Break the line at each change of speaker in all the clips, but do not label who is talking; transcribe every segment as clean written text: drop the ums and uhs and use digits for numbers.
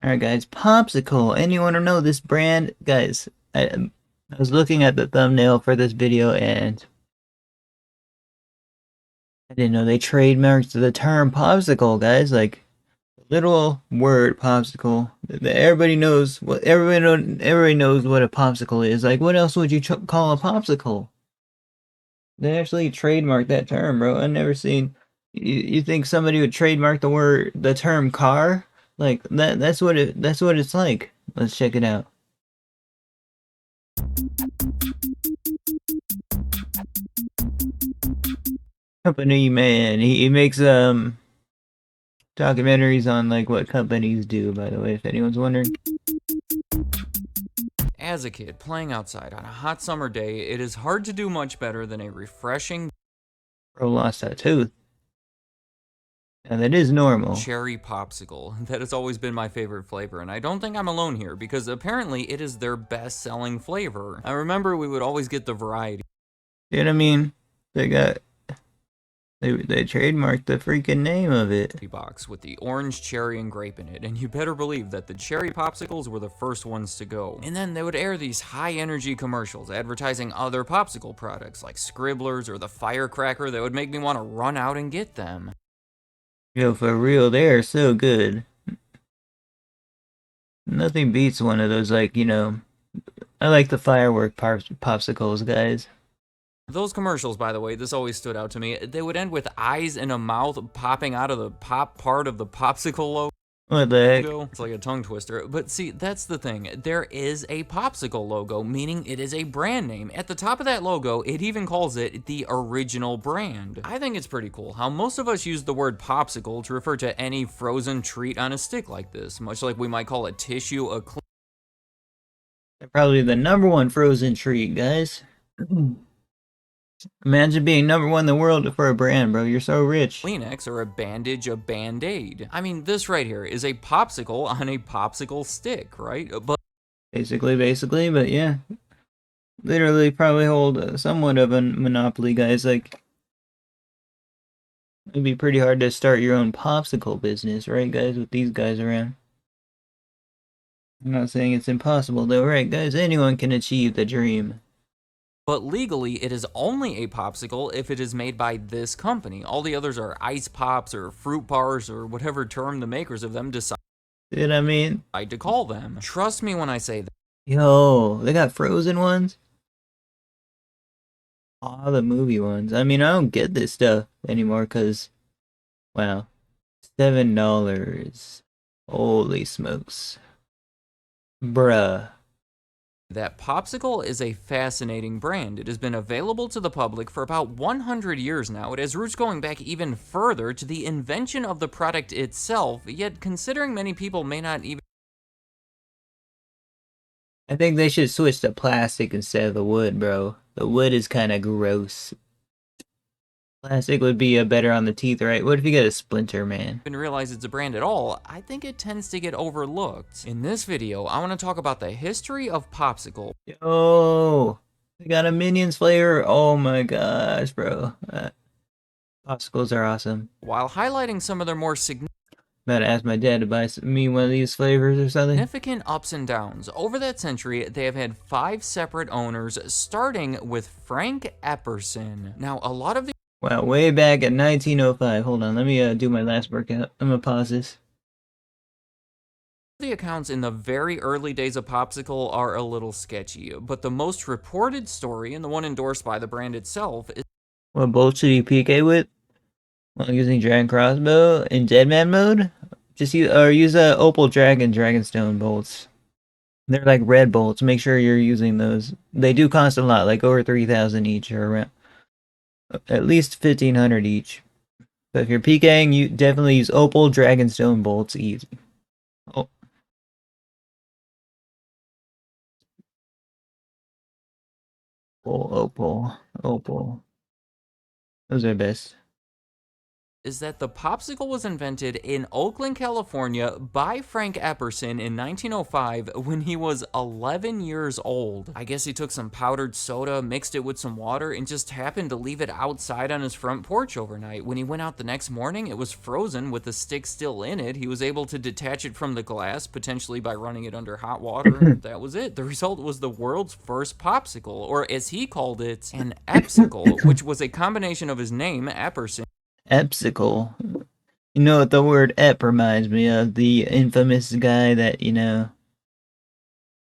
Alright guys, Popsicle. Anyone know this brand? Guys, I was looking at the thumbnail for this video and I didn't know they trademarked the term Popsicle, guys. Like, literal word Popsicle. Everybody knows what everybody knows what a Popsicle is. Like, what else would you call a Popsicle? They actually trademarked that term, bro. I never seen. You think somebody would trademark the term car? Like that? That's what it's like. Let's check it out. Company man, he makes documentaries on like what companies do. By the way, if anyone's wondering.
As a kid, playing outside on a hot summer day, it is hard to do much better than a refreshing
Bro lost that tooth, and that is normal.
cherry popsicle. That has always been my favorite flavor, and I don't think I'm alone here because apparently it is their best-selling flavor. I remember we would always get the variety
You know what I mean? They got they trademarked the freaking name of it.
box with the orange, cherry, and grape in it, and you better believe that the cherry popsicles were the first ones to go. And then they would air these high-energy commercials advertising other popsicle products like Scribblers or the Firecracker that would make me want to run out and get them.
Yo, for real, they are so good. Nothing beats one of those, like, I like the firework popsicles, guys.
Those commercials, by the way, this always stood out to me. They would end with eyes and a mouth popping out of the pop part of the popsicle logo.
What the heck?
It's like a tongue twister. But see, that's the thing. There is a Popsicle logo, meaning it is a brand name. At the top of that logo, it even calls it the original brand. I think it's pretty cool how most of us use the word popsicle to refer to any frozen treat on a stick like this, much like we might call a tissue a
They're probably the number one frozen treat, guys. Imagine being number one in the world for a brand, bro. You're so rich.
Kleenex or a bandage a Band-Aid. I mean, this right here is a popsicle on a popsicle stick, right? But
Basically, but yeah. Literally probably hold somewhat of a monopoly, guys. Like, it'd be pretty hard to start your own popsicle business, right, guys, with these guys around. I'm not saying it's impossible, though, right, guys? Anyone can achieve the dream.
legally, it is only a popsicle if it is made by this company. All the others are ice pops or fruit bars or whatever term the makers of them decide
You know what I mean?
to call them. Trust me when I say that.
Yo, they got frozen ones? All the movie ones. I mean, I don't get this stuff anymore, because, wow. $7. Holy smokes. Bruh.
That Popsicle is a fascinating brand. It has been available to the public for about 100 years now. It has roots going back even further to the invention of the product itself, yet considering many people may not even
I think they should switch to plastic instead of the wood, bro. The wood is kind of gross. Plastic would be better on the teeth, right? What if you get a splinter, man?
realize it's a brand at all, I think it tends to get overlooked. In this video, I want to talk about the history of Popsicle.
Yo, they got a Minions flavor. Oh my gosh, bro. Popsicles are awesome.
While highlighting some of their more
About to ask my dad to buy me one of these flavors or something.
significant ups and downs. Over that century, they have had 5 separate owners, starting with Frank Epperson. Now, a lot of the
Wow, way back in 1905. Hold on, let me do my last workout. I'm gonna pause this.
accounts in the very early days of Popsicle are a little sketchy, but the most reported story, and the one endorsed by the brand itself, is
What bolt should you PK with? While using Dragon Crossbow in Deadman mode? Just use Opal Dragon Dragonstone bolts. They're like red bolts. Make sure you're using those. They do cost a lot, like over 3,000 each, or around at least 1,500 each. But if you're PKing, you definitely use Opal Dragonstone bolts easy. Oh. Opal. Those are best.
is that the popsicle was invented in Oakland, California by Frank Epperson in 1905 when he was 11 years old. I guess he took some powdered soda, mixed it with some water, and just happened to leave it outside on his front porch overnight. When he went out the next morning, it was frozen with the stick still in it. He was able to detach it from the glass, potentially by running it under hot water, and that was it. The result was the world's first popsicle, or as he called it, an Epsicle, which was a combination of his name, Epperson,
Epsicle. You know what the word ep reminds me of? The infamous guy that,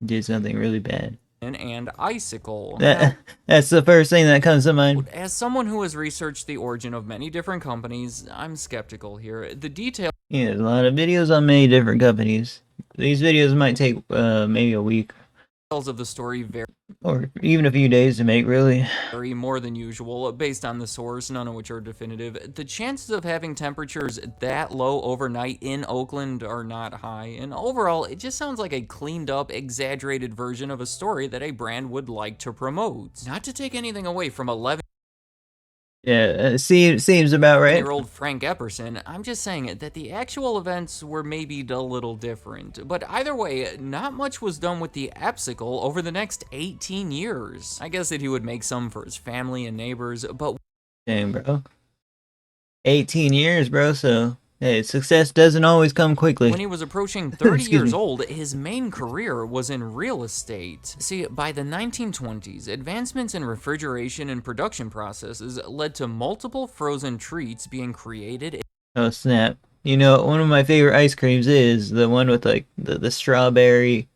did something really bad.
and icicle. Now,
That's the first thing that comes to mind.
as someone who has researched the origin of many different companies, I'm skeptical here. The details
Yeah, there's a lot of videos on many different companies. These videos might take maybe a week
of the story vary
or even a few days to make, really.
more than usual based on the source, none of which are definitive. The chances of having temperatures that low overnight in Oakland are not high, and overall, it just sounds like a cleaned up, exaggerated version of a story that a brand would like to promote. Not to take anything away from 11
Yeah, seems about right.
year-old Frank Epperson, I'm just saying that the actual events were maybe a little different. But either way, not much was done with the Epsicle over the next 18 years. I guess that he would make some for his family and neighbors, but
Dang, bro. 18 years, bro, so hey, success doesn't always come quickly.
when he was approaching 30
Excuse
years
me.
old, his main career was in real estate. See, by the 1920s, advancements in refrigeration and production processes led to multiple frozen treats being created.
Oh, snap. You know, one of my favorite ice creams is the one with, like, the strawberry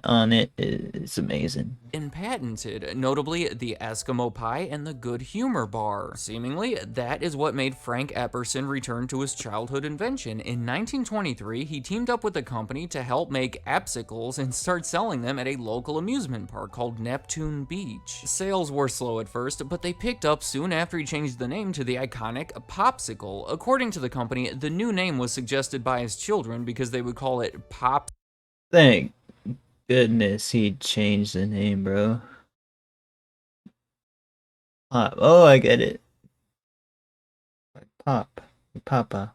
on it. It's amazing.
And patented, notably the Eskimo Pie and the Good Humor Bar. Seemingly, that is what made Frank Epperson return to his childhood invention. In 1923, he teamed up with a company to help make Epsicles and start selling them at a local amusement park called Neptune Beach. Sales were slow at first, but they picked up soon after he changed the name to the iconic Popsicle. According to the company, the new name was suggested by his children because they would call it Pop.
Thank goodness he changed the name, bro. Pop. Oh, I get it. Pop. Papa.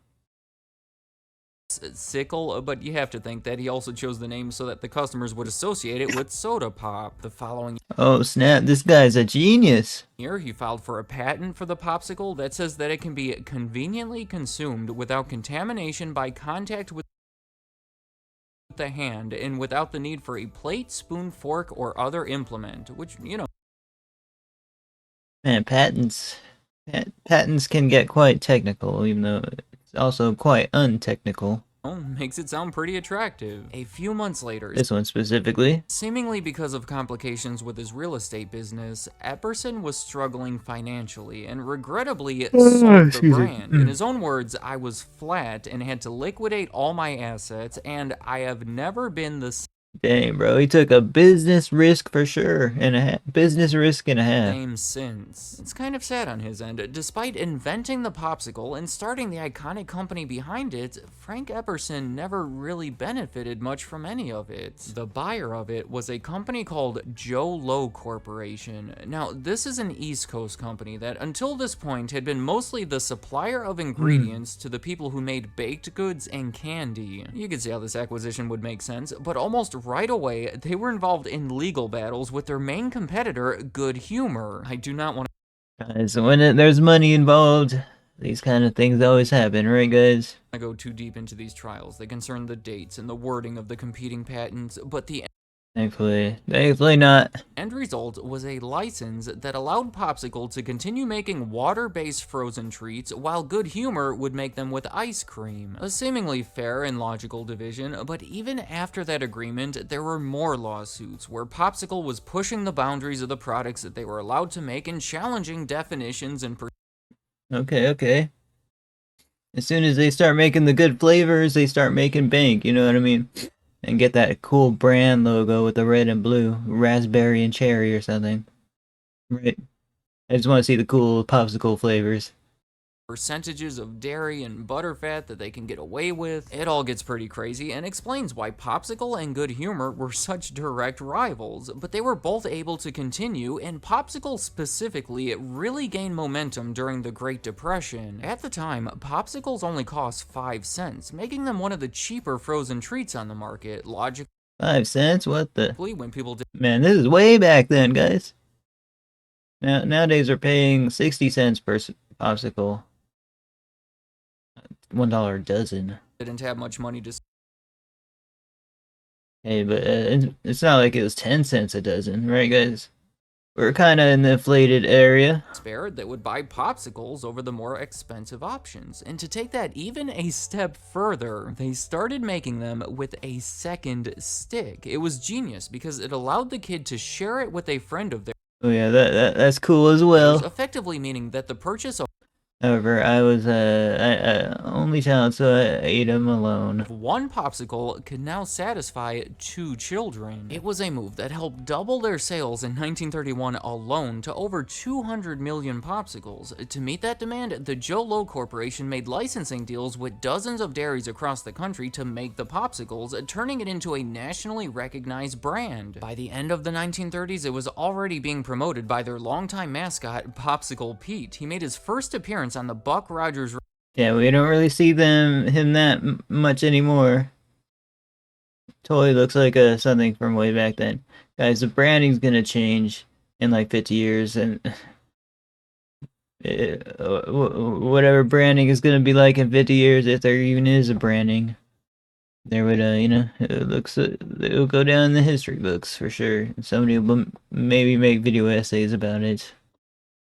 Sickle, but you have to think that he also chose the name so that the customers would associate it with soda pop. The following
Oh, snap. This guy's a genius.
year, he filed for a patent for the popsicle that says that it can be conveniently consumed without contamination by contact with the hand and without the need for a plate, spoon, fork, or other implement, which,
Man, patents can get quite technical, even though it's also quite untechnical.
makes it sound pretty attractive. A few months later,
This one specifically.
seemingly because of complications with his real estate business, Epperson was struggling financially and regrettably sold the
excuse me.
brand. In his own words, I was flat and had to liquidate all my assets, and I have never been the
Dang, bro, he took a business risk for sure, and business risk and a half.
same since. It's kind of sad on his end. Despite inventing the popsicle and starting the iconic company behind it, Frank Epperson never really benefited much from any of it. The buyer of it was a company called Joe Low Corporation. Now, this is an East Coast company that until this point had been mostly the supplier of ingredients to the people who made baked goods and candy. You can see how this acquisition would make sense, but almost right away, they were involved in legal battles with their main competitor, Good Humor. I do not want
Guys, when there's money involved, these kind of things always happen, right, guys?
to go too deep into these trials. They concern the dates and the wording of the competing patents, but the
Thankfully not.
end result was a license that allowed Popsicle to continue making water-based frozen treats while Good Humor would make them with ice cream. A seemingly fair and logical division, but even after that agreement, there were more lawsuits where Popsicle was pushing the boundaries of the products that they were allowed to make and challenging definitions and
Okay. As soon as they start making the good flavors, they start making bank, you know what I mean? And get that cool brand logo with the red and blue, raspberry and cherry or something. Right. I just want to see the cool popsicle flavors.
percentages of dairy and butterfat that they can get away with. It all gets pretty crazy and explains why Popsicle and Good Humor were such direct rivals, but they were both able to continue, and Popsicle specifically really gained momentum during the Great Depression. At the time, Popsicles only cost 5 cents, making them one of the cheaper frozen treats on the market. Logically,
5 cents? What the?
when people did
Man, this is way back then, guys. Nowadays we're paying 60 cents per popsicle. $1 a dozen.
didn't have much money to
Hey, but it's not like it was 10 cents a dozen, right, guys? We're kind of in the inflated area.
spare, that would buy popsicles over the more expensive options. And to take that even a step further, they started making them with a second stick. It was genius because it allowed the kid to share it with a friend of theirs,
Oh yeah, that's cool as well.
effectively meaning that the purchase of
However, I was only child, so I ate them alone.
one popsicle could now satisfy 2 children. It was a move that helped double their sales in 1931 alone to over 200 million popsicles. To meet that demand, the Joe Low Corporation made licensing deals with dozens of dairies across the country to make the popsicles, turning it into a nationally recognized brand. By the end of the 1930s, it was already being promoted by their longtime mascot, Popsicle Pete. He made his first appearance on the Buck Rogers.
Yeah, we don't really see him that much anymore. Totally looks like something from way back then. Guys, the branding's gonna change in like 50 years, and whatever branding is gonna be like in 50 years, if there even is a branding, there would, it'll go down in the history books for sure. Somebody will maybe make video essays about it.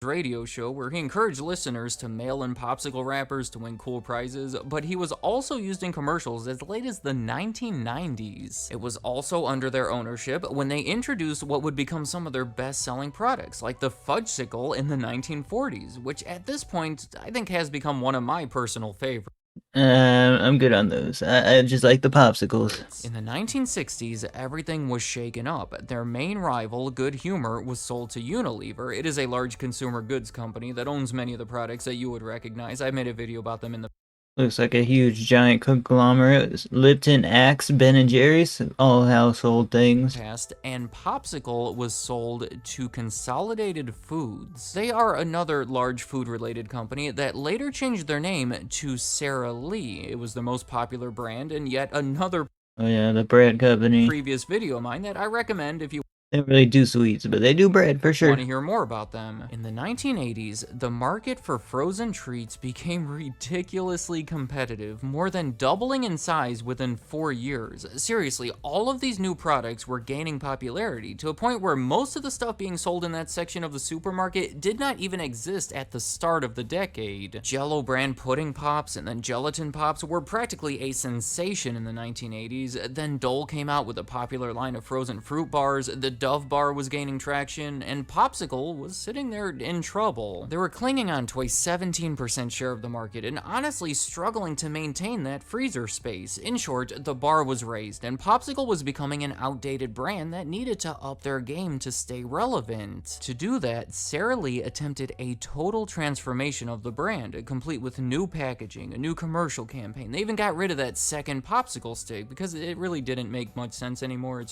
Radio show where he encouraged listeners to mail in popsicle wrappers to win cool prizes, but he was also used in commercials as late as the 1990s. It was also under their ownership when they introduced what would become some of their best-selling products, like the Fudgesicle in the 1940s, which at this point I think has become one of my personal favorites.
I'm good on those. I just like the popsicles.
In the 1960s, everything was shaken up. Their main rival, Good Humor, was sold to Unilever. It is a large consumer goods company that owns many of the products that you would recognize. I made a video about them in the
Looks like a huge giant conglomerate. Lipton, Axe, Ben & Jerry's, all household things.
past, and Popsicle was sold to Consolidated Foods. They are another large food-related company that later changed their name to Sara Lee. It was the most popular brand, and yet another
Oh yeah, the bread company.
previous video of mine that I recommend if you
They don't really do sweets, but they do bread for sure.
want to hear more about them. In the 1980s, the market for frozen treats became ridiculously competitive, more than doubling in size within 4 years. Seriously, all of these new products were gaining popularity to a point where most of the stuff being sold in that section of the supermarket did not even exist at the start of the decade. Jell-O brand pudding pops and then gelatin pops were practically a sensation in the 1980s. Then Dole came out with a popular line of frozen fruit bars. The Dove bar was gaining traction, and Popsicle was sitting there in trouble. They were clinging on to a 17% share of the market and honestly struggling to maintain that freezer space. In short, the bar was raised, and Popsicle was becoming an outdated brand that needed to up their game to stay relevant. To do that, Sara Lee attempted a total transformation of the brand, complete with new packaging, a new commercial campaign. They even got rid of that second popsicle stick because it really didn't make much sense anymore.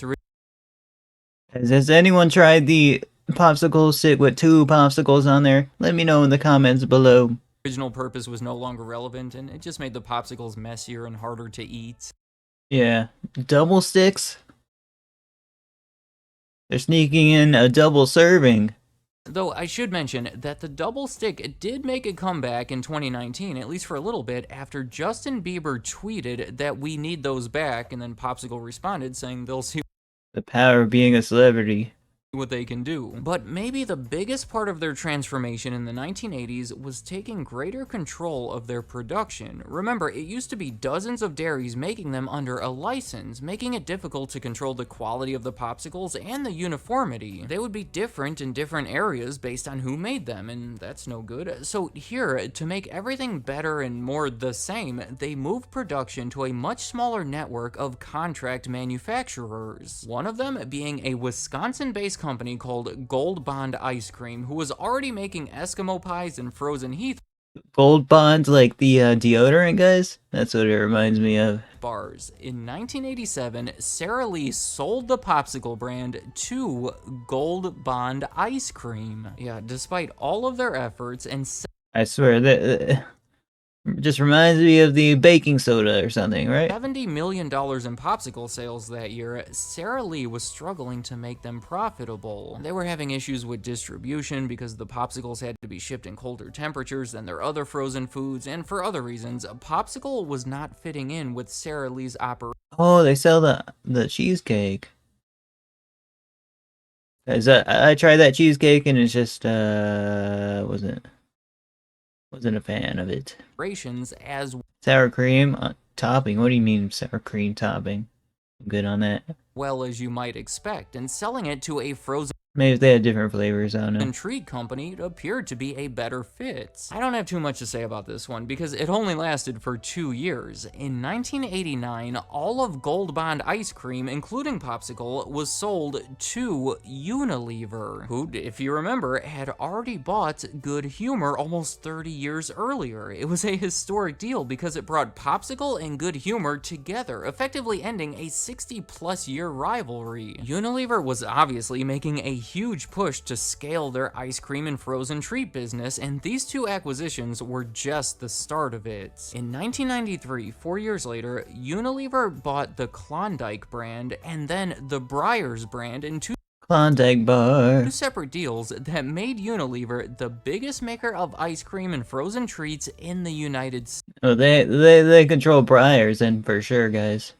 Has anyone tried the popsicle stick with 2 popsicles on there? Let me know in the comments below.
Original purpose was no longer relevant, and it just made the popsicles messier and harder to eat.
Yeah, double sticks? They're sneaking in a double serving.
Though I should mention that the double stick did make a comeback in 2019, at least for a little bit, after Justin Bieber tweeted that we need those back, and then Popsicle responded saying they'll see
The power of being a celebrity.
what they can do. But maybe the biggest part of their transformation in the 1980s was taking greater control of their production. Remember, it used to be dozens of dairies making them under a license, making it difficult to control the quality of the popsicles and the uniformity. They would be different in different areas based on who made them, and that's no good. So here, to make everything better and more the same, they moved production to a much smaller network of contract manufacturers. One of them being a Wisconsin-based company called Gold Bond Ice Cream, who was already making Eskimo pies and frozen Heath
Gold bonds like the deodorant, guys. That's what it reminds me of.
bars. In 1987, Sara Lee sold the Popsicle brand to Gold Bond Ice Cream. Yeah, despite all of their efforts and
I swear that just reminds me of the baking soda or something, right?
$70 million in popsicle sales that year, Sara Lee was struggling to make them profitable. They were having issues with distribution because the popsicles had to be shipped in colder temperatures than their other frozen foods, and for other reasons, Popsicle was not fitting in with Sara Lee's operation.
Oh, they sell the cheesecake. Cause I tried that cheesecake and it's just wasn't a fan of it.
As
Sour cream topping. What do you mean sour cream topping? I'm good on that.
well as you might expect, and selling it to a frozen
Maybe if they had different flavors, I don't know.
treat company, it appeared to be a better fit. I don't have too much to say about this one because it only lasted for 2 years. In 1989, all of Gold Bond ice cream, including Popsicle, was sold to Unilever, who, if you remember, had already bought Good Humor almost 30 years earlier. It was a historic deal because it brought Popsicle and Good Humor together, effectively ending a 60-plus year rivalry. Unilever was obviously making a huge push to scale their ice cream and frozen treat business, and these two acquisitions were just the start of it. In 1993, 4 years later, Unilever bought the Klondike brand and then the Breyers brand in two
Klondike bar.
separate deals that made Unilever the biggest maker of ice cream and frozen treats in the United States.
Oh, they control Breyers, and for sure, guys.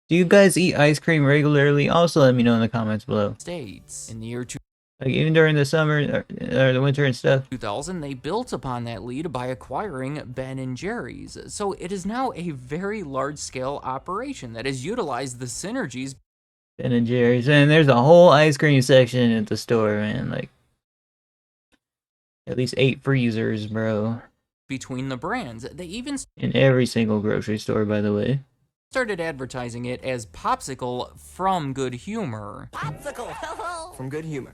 Do you guys eat ice cream regularly? Also, let me know in the comments below.
In the year
Like even during the summer or the winter and stuff.
2000, they built upon that lead by acquiring Ben & Jerry's. So it is now a very large-scale operation that has utilized the synergies
Ben and Jerry's, and there's a whole ice cream section at the store, man. Like at least 8 freezers, bro.
between the brands. They even
In every single grocery store, by the way.
started advertising it as Popsicle from Good Humor.
Popsicle from Good Humor.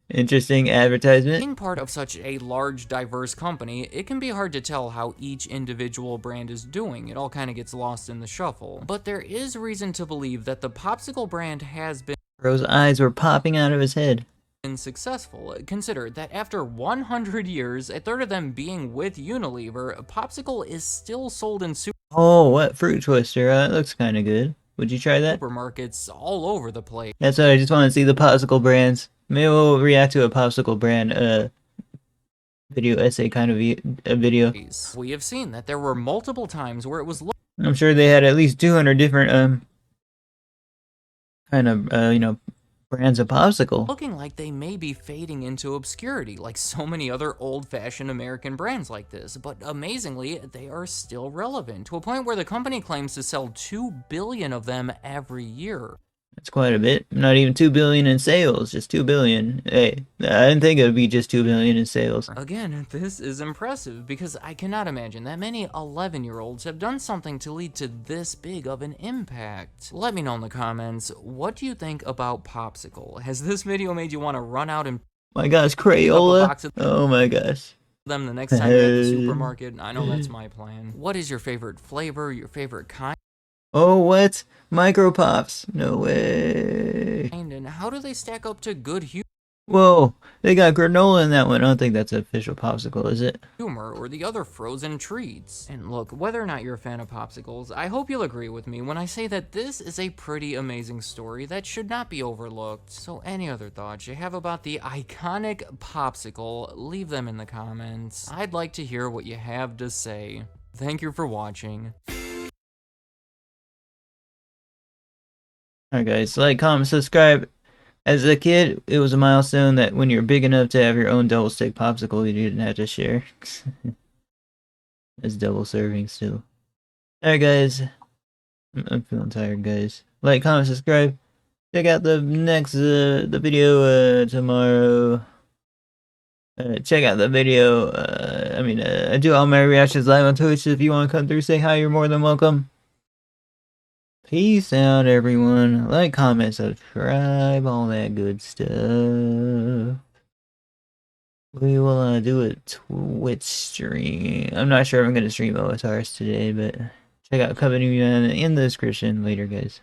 Interesting advertisement.
Being part of such a large, diverse company, it can be hard to tell how each individual brand is doing. It all kind of gets lost in the shuffle. But there is reason to believe that the Popsicle brand has been
Bro's eyes were popping out of his head.
successful. Consider that after 100 years, a third of them being with Unilever, Popsicle is still sold in
Oh, what fruit twister? That looks kind of good. Would you try that?
supermarkets all over the place.
That's what I just want to see the popsicle brands. Maybe we'll react to a popsicle brand video essay kind of a video.
We have seen that there were multiple times where it was
I'm sure they had at least 200 different kind of you know, brands of popsicle.
looking like they may be fading into obscurity, like so many other old-fashioned American brands like this, but amazingly, they are still relevant, to a point where the company claims to sell 2 billion of them every year.
That's quite a bit. Not even 2 billion in sales, just 2 billion. Hey, I didn't think it would be just 2 billion in sales.
Again, this is impressive, because I cannot imagine that many 11-year-olds have done something to lead to this big of an impact. Let me know in the comments, what do you think about Popsicle? Has this video made you want to run out and
My gosh,
pick up a
Crayola.
box of
Oh my gosh.
them the next time you're at the supermarket? I know that's my plan. What is your favorite flavor, your favorite kind,
Oh, what? Micro Pops. No way.
and how do they stack up to Good
Whoa, they got granola in that one. I don't think that's an official popsicle, is it?
Humor or the other frozen treats? And look, whether or not you're a fan of popsicles, I hope you'll agree with me when I say that this is a pretty amazing story that should not be overlooked. So any other thoughts you have about the iconic popsicle, leave them in the comments. I'd like to hear what you have to say. Thank you for watching.
Alright guys, like, comment, subscribe. As a kid, it was a milestone that when you're big enough to have your own double stick popsicle, you didn't have to share. It's double serving still. Alright guys, I'm feeling tired guys. Like, comment, subscribe. Check out the next the video tomorrow. Check out the video. I do all my reactions live on Twitch. If you want to come through, say hi, you're more than welcome. Peace out, everyone. Like, comment, subscribe, all that good stuff. We will do a Twitch stream. I'm not sure if I'm gonna stream OSRs today, but check out company in the description later, guys.